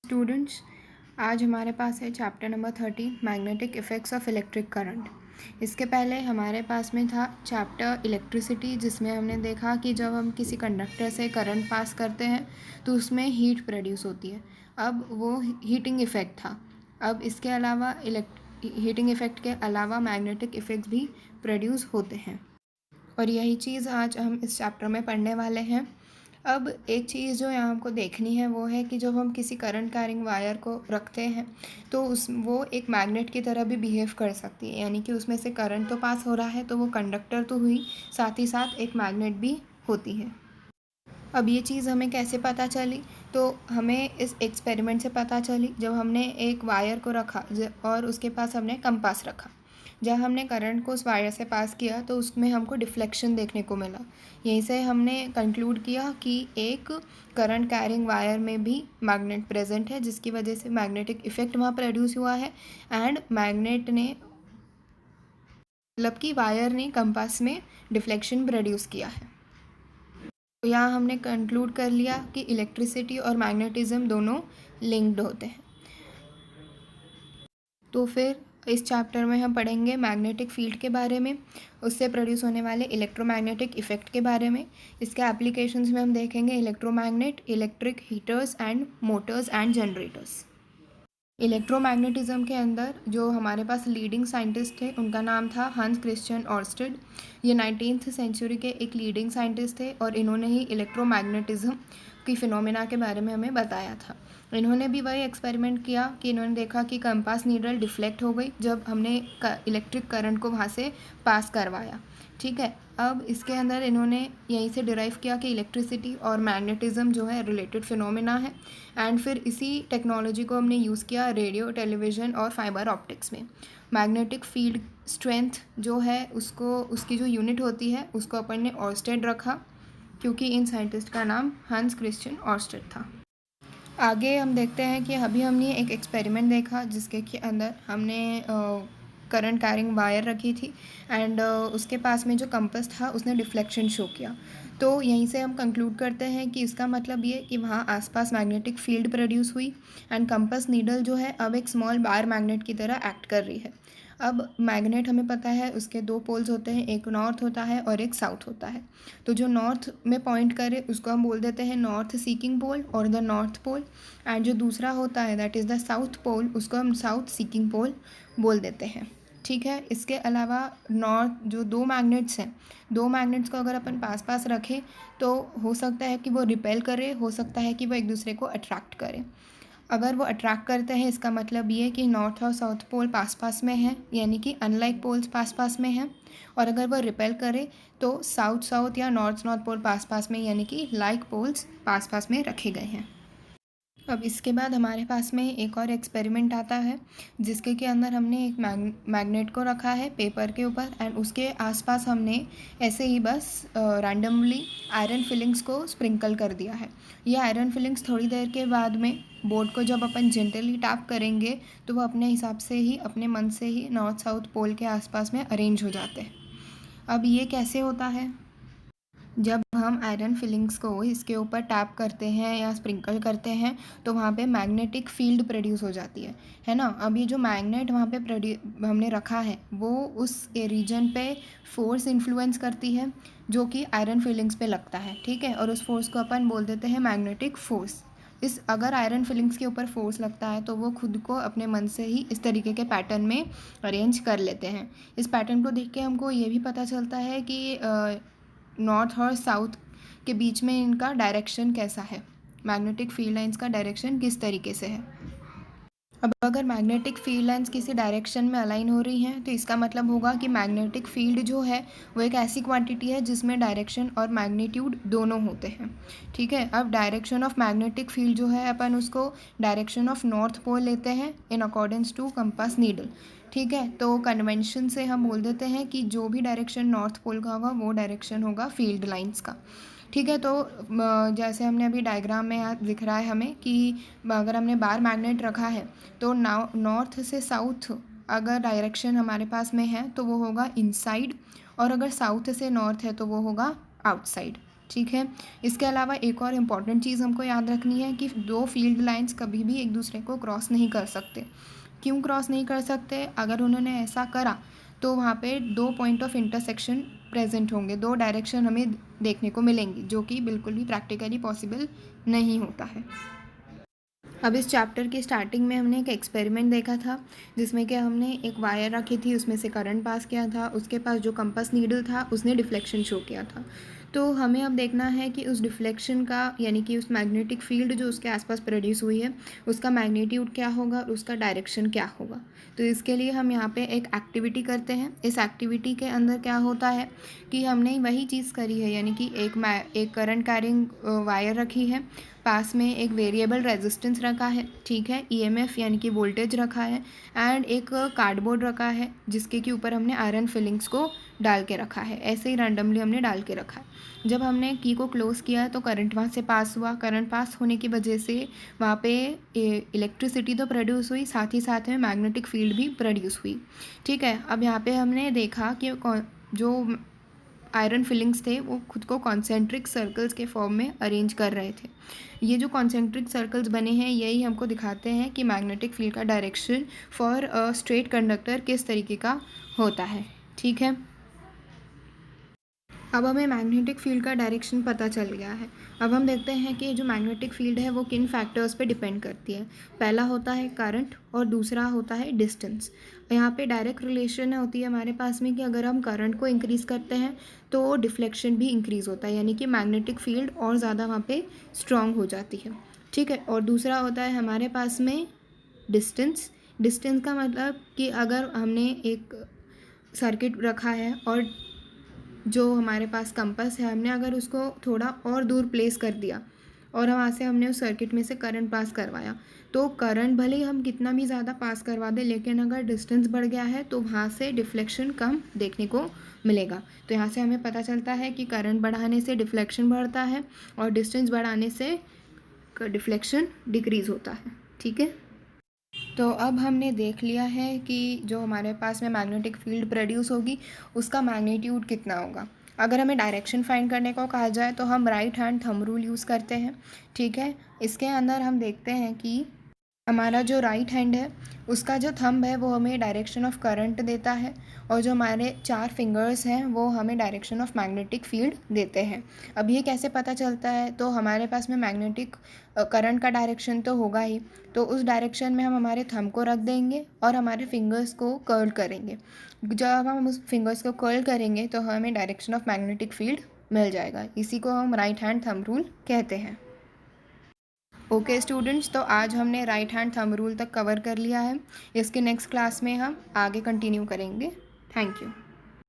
Students, आज हमारे पास है chapter number 13 magnetic effects of electric current. इसके पहले हमारे पास में था चैप्टर इलेक्ट्रिसिटी, जिसमें हमने देखा कि जब हम किसी कंडक्टर से करंट पास करते हैं तो उसमें हीट प्रोड्यूस होती है। अब वो हीटिंग इफ़ेक्ट था। अब इसके अलावा हीटिंग इफ़ेक्ट के अलावा मैग्नेटिक इफ़ेक्ट्स भी प्रोड्यूस होते हैं और यही चीज़ आज हम इस चैप्टर में पढ़ने वाले हैं। अब एक चीज़ जो यहाँ हमको देखनी है वो है कि जब हम किसी करंट कैरिंग वायर को रखते हैं तो वो एक मैग्नेट की तरह भी बिहेव कर सकती है, यानी कि उसमें से करंट तो पास हो रहा है तो वो कंडक्टर तो हुई, साथ ही साथ एक मैग्नेट भी होती है। अब ये चीज़ हमें कैसे पता चली? तो हमें इस एक्सपेरिमेंट से पता चली जब हमने एक वायर को रखा और उसके पास हमने कंपास रखा। जब हमने करंट को उस वायर से पास किया तो उसमें हमको डिफ्लेक्शन देखने को मिला। यहीं से हमने कंक्लूड किया कि एक करंट कैरिंग वायर में भी मैग्नेट प्रेजेंट है, जिसकी वजह से मैग्नेटिक इफ़ेक्ट वहाँ प्रोड्यूस हुआ है एंड मैग्नेट ने मतलब कि वायर ने कंपास में डिफ्लेक्शन प्रोड्यूस किया है। तो यहाँ हमने कंक्लूड कर लिया कि इलेक्ट्रिसिटी और मैग्नेटिज्म दोनों लिंक्ड होते हैं। तो फिर इस चैप्टर में हम पढ़ेंगे मैग्नेटिक फील्ड के बारे में, उससे प्रोड्यूस होने वाले इलेक्ट्रोमैग्नेटिक इफ़ेक्ट के बारे में। इसके एप्लीकेशंस में हम देखेंगे electromagnet, electric heaters and Motors and generators. Electromagnetism के अंदर जो हमारे पास लीडिंग साइंटिस्ट थे उनका नाम था हंस क्रिश्चियन ऑर्स्टेड। ये 19th सेंचुरी के एक लीडिंग साइंटिस्ट थे और इन्होंने ही इलेक्ट्रोमैग्नेटिज्म की फिनोमेना के बारे में हमें बताया था। इन्होंने भी वही एक्सपेरिमेंट किया कि इन्होंने देखा कि कंपास नीडल डिफ्लेक्ट हो गई जब हमने इलेक्ट्रिक करंट को वहाँ से पास करवाया। ठीक है, अब इसके अंदर इन्होंने यहीं से डिराइव किया कि इलेक्ट्रिसिटी और मैग्नेटिज्म जो है रिलेटेड फिनोमेना है एंड फिर इसी टेक्नोलॉजी को हमने यूज़ किया रेडियो, टेलीविज़न और फाइबर ऑप्टिक्स में। मैग्नेटिक फील्ड स्ट्रेंथ जो है उसको उसकी जो यूनिट होती है उसको अपन ने ऑर्स्टेड रखा, क्योंकि इन साइंटिस्ट का नाम हंस क्रिश्चियन ऑर्स्टेड था। आगे हम देखते हैं कि अभी हमने एक एक्सपेरिमेंट देखा जिसके के अंदर हमने करंट कैरिंग वायर रखी थी एंड उसके पास में जो कंपास था उसने डिफ्लेक्शन शो किया। तो यहीं से हम कंक्लूड करते हैं कि इसका मतलब ये कि वहाँ आसपास मैग्नेटिक फील्ड प्रोड्यूस हुई एंड कंपास नीडल जो है अब एक स्मॉल बार मैग्नेट की तरह एक्ट कर रही है। अब मैग्नेट हमें पता है उसके दो पोल्स होते हैं, एक नॉर्थ होता है और एक साउथ होता है। तो जो नॉर्थ में पॉइंट करे उसको हम बोल देते हैं नॉर्थ सीकिंग पोल और द नॉर्थ पोल, एंड जो दूसरा होता है that is the south pole, उसको हम साउथ सीकिंग पोल बोल देते हैं। ठीक है, इसके अलावा नॉर्थ जो दो मैग्नेट्स हैं, दो मैग्नेट्स को अगर अपन पास पास रखें तो हो सकता है कि वो रिपेल करे, हो सकता है कि वो एक दूसरे को अट्रैक्ट करें। अगर वो अट्रैक्ट करते हैं इसका मतलब ये कि नॉर्थ और साउथ पोल पास पास में हैं, यानी कि अनलाइक पोल्स पास पास में हैं। और अगर वो रिपेल करे तो साउथ साउथ या नॉर्थ नॉर्थ पोल पास पास में, यानी कि लाइक पोल्स पास पास में रखे गए हैं। अब इसके बाद हमारे पास में एक और एक्सपेरिमेंट आता है जिसके के अंदर हमने एक मैग्नेट को रखा है पेपर के ऊपर एंड उसके आसपास हमने ऐसे ही बस रैंडमली आयरन फिलिंग्स को स्प्रिंकल कर दिया है। ये आयरन फिलिंग्स थोड़ी देर के बाद में बोर्ड को जब अपन जेंटली टैप करेंगे तो वो अपने हिसाब से ही, अपने मन से ही नॉर्थ साउथ पोल के आसपास में अरेंज हो जाते हैं। अब ये कैसे होता है? जब हम आयरन फिलिंग्स को इसके ऊपर टैप करते हैं या स्प्रिंकल करते हैं तो वहाँ पे मैग्नेटिक फील्ड प्रोड्यूस हो जाती है ना। अब ये जो मैग्नेट वहाँ पे हमने रखा है वो उस रीजन पे फोर्स इन्फ्लुएंस करती है जो कि आयरन फिलिंग्स पे लगता है। ठीक है, और उस फोर्स को अपन बोल देते हैं मैग्नेटिक फोर्स। इस अगर आयरन फिलिंग्स के ऊपर फोर्स लगता है तो वो खुद को अपने मन से ही इस तरीके के पैटर्न में अरेंज कर लेते हैं। इस पैटर्न को देख के हमको ये भी पता चलता है कि नॉर्थ और साउथ के बीच में इनका डायरेक्शन कैसा है, मैग्नेटिक फील्ड लाइंस का डायरेक्शन किस तरीके से है। अब अगर मैग्नेटिक फील्ड लाइंस किसी डायरेक्शन में अलाइन हो रही हैं तो इसका मतलब होगा कि मैग्नेटिक फील्ड जो है वो एक ऐसी क्वांटिटी है जिसमें डायरेक्शन और मैग्नीट्यूड दोनों होते हैं। ठीक है, अब डायरेक्शन ऑफ मैग्नेटिक फील्ड जो है अपन उसको डायरेक्शन ऑफ नॉर्थ पोल लेते हैं in accordance to compass needle. ठीक है, तो कन्वेंशन से हम बोल देते हैं कि जो भी डायरेक्शन नॉर्थ पोल का होगा वो डायरेक्शन होगा फील्ड लाइंस का। ठीक है, तो जैसे हमने अभी डायग्राम में यहाँ दिख रहा है हमें कि अगर हमने बार मैग्नेट रखा है तो नॉर्थ से साउथ अगर डायरेक्शन हमारे पास में है तो वो होगा इनसाइड, और अगर साउथ से नॉर्थ है तो वो होगा आउटसाइड। ठीक है। इसके अलावा एक और इम्पॉर्टेंट चीज़ हमको याद रखनी है कि दो फील्ड लाइंस कभी भी एक दूसरे को क्रॉस नहीं कर सकते। क्यों क्रॉस नहीं कर सकते? अगर उन्होंने ऐसा करा तो वहाँ पे दो पॉइंट ऑफ इंटरसेक्शन प्रेजेंट होंगे, दो डायरेक्शन हमें देखने को मिलेंगी, जो कि बिल्कुल भी प्रैक्टिकली पॉसिबल नहीं होता है। अब इस चैप्टर की स्टार्टिंग में हमने एक एक्सपेरिमेंट देखा था, जिसमें कि हमने एक वायर रखी थी, उसमें से करंट पास किया था, उसके पास जो कंपास नीडल था उसने डिफ्लेक्शन शो किया था। तो हमें अब देखना है कि उस डिफ्लेक्शन का, यानी कि उस मैग्नेटिक फील्ड जो उसके आसपास प्रोड्यूस हुई है, उसका मैग्नीट्यूड क्या होगा और उसका डायरेक्शन क्या होगा। तो इसके लिए हम यहाँ पे एक एक्टिविटी करते हैं। इस एक्टिविटी के अंदर क्या होता है कि हमने वही चीज़ करी है, यानी कि एक करंट कैरिंग वायर रखी है, पास में एक वेरिएबल रेजिस्टेंस रखा है, ठीक है, ईएमएफ यानी कि वोल्टेज रखा है, एंड एक कार्डबोर्ड रखा है जिसके के ऊपर हमने आयरन फिलिंग्स को डाल के रखा है। ऐसे ही रैंडमली हमने डाल के रखा है। जब हमने की को क्लोज़ किया तो करंट वहाँ से पास हुआ। करंट पास होने की वजह से वहाँ पे इलेक्ट्रिसिटी तो प्रोड्यूस हुई, साथ ही साथ में मैग्नेटिक फील्ड भी प्रोड्यूस हुई, ठीक है। अब यहाँ पे हमने देखा कि जो आयरन फिलिंग्स थे वो खुद को कॉन्सेंट्रिक सर्कल्स के फॉर्म में अरेंज कर रहे थे। ये जो कॉन्सेंट्रिक सर्कल्स बने हैं यही हमको दिखाते हैं कि मैग्नेटिक फील्ड का direction for a straight conductor किस तरीके का होता है, ठीक है। अब हमें मैग्नेटिक फील्ड का डायरेक्शन पता चल गया है। अब हम देखते हैं कि जो मैग्नेटिक फील्ड है वो किन फैक्टर्स पे डिपेंड करती है। पहला होता है करंट और दूसरा होता है डिस्टेंस। यहाँ पे डायरेक्ट रिलेशन होती है हमारे पास में कि अगर हम करंट को इंक्रीज़ करते हैं तो डिफ्लेक्शन भी इंक्रीज़ होता है, यानी कि मैग्नेटिक फील्ड और ज़्यादा वहाँ पे स्ट्रॉन्ग हो जाती है, ठीक है। और दूसरा होता है हमारे पास में डिस्टेंस। डिस्टेंस का मतलब कि अगर हमने एक सर्किट रखा है और जो हमारे पास कंपास है, हमने अगर उसको थोड़ा और दूर प्लेस कर दिया और वहाँ से हमने उस सर्किट में से करंट पास करवाया, तो करंट भले ही हम कितना भी ज़्यादा पास करवा दें, लेकिन अगर डिस्टेंस बढ़ गया है तो वहाँ से डिफ्लेक्शन कम देखने को मिलेगा। तो यहाँ से हमें पता चलता है कि करंट बढ़ाने से डिफ्लेक्शन बढ़ता है और डिस्टेंस बढ़ाने से डिफ्लेक्शन डिक्रीज़ होता है, ठीक है। तो अब हमने देख लिया है कि जो हमारे पास में मैग्नेटिक फील्ड प्रोड्यूस होगी उसका मैग्नीट्यूड कितना होगा। अगर हमें डायरेक्शन फाइंड करने को कहा जाए तो हम right hand thumb rule use करते हैं, ठीक है। इसके अंदर हम देखते हैं कि हमारा जो राइट हैंड है उसका जो थंब है वो हमें डायरेक्शन ऑफ करंट देता है, और जो हमारे 4 फिंगर्स हैं वो हमें डायरेक्शन ऑफ मैग्नेटिक फील्ड देते हैं। अब ये कैसे पता चलता है? तो हमारे पास में मैग्नेटिक करंट का डायरेक्शन तो होगा ही, तो उस डायरेक्शन में हम हमारे थंब को रख देंगे और हमारे फिंगर्स को कर्ल करेंगे। जब हम उस फिंगर्स को कर्ल करेंगे तो हमें डायरेक्शन ऑफ मैग्नेटिक फील्ड मिल जाएगा। इसी को हम राइट हैंड थंब रूल कहते हैं। ओके स्टूडेंट्स, तो आज हमने राइट हैंड थंब रूल तक कवर कर लिया है। इसके नेक्स्ट क्लास में हम आगे कंटिन्यू करेंगे। Thank you.